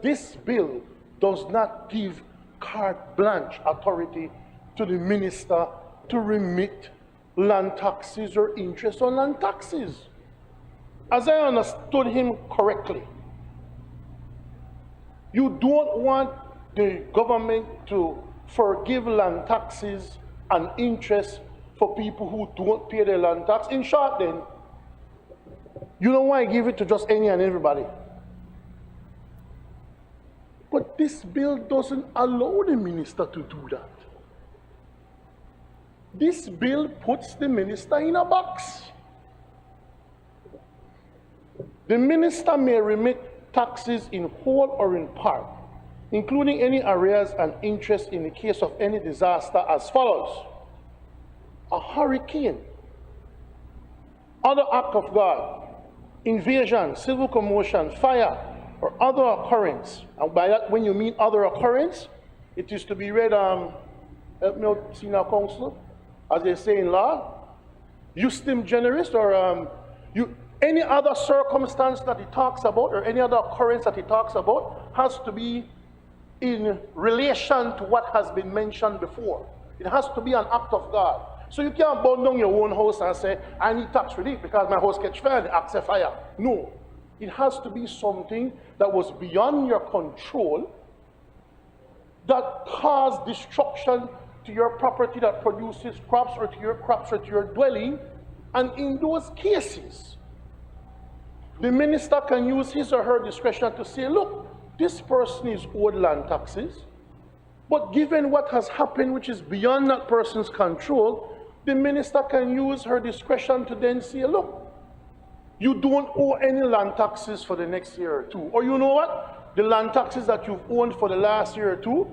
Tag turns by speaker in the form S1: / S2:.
S1: this bill does not give carte blanche authority to the minister to remit land taxes or interest on land taxes. As I understood him correctly, you don't want the government to forgive land taxes and interest for people who don't pay their land tax. In short then, you don't want to give it to just any and everybody. But this bill doesn't allow the minister to do that. This bill puts the minister in a box. The minister may remit taxes in whole or in part, including any arrears and interest in the case of any disaster as follows: a hurricane, other act of God, invasion, civil commotion, fire, or other occurrence. And by that, when you mean other occurrence, it is to be read, help me out, senior counsel, as they say in law, justum generis, or any other circumstance that he talks about, or any other occurrence that he talks about, has to be in relation to what has been mentioned before. It has to be an act of God. So you can't burn down your own house and say, I need tax relief because my house catch fire, the axe fire. No. It has to be something that was beyond your control, that caused destruction to your property that produces crops, or to your crops, or to your dwelling. And in those cases, the minister can use his or her discretion to say, look, this person is owed land taxes, but given what has happened, which is beyond that person's control, the minister can use her discretion to then say, look, you don't owe any land taxes for the next year or two. Or you know what? The land taxes that you've owned for the last year or two,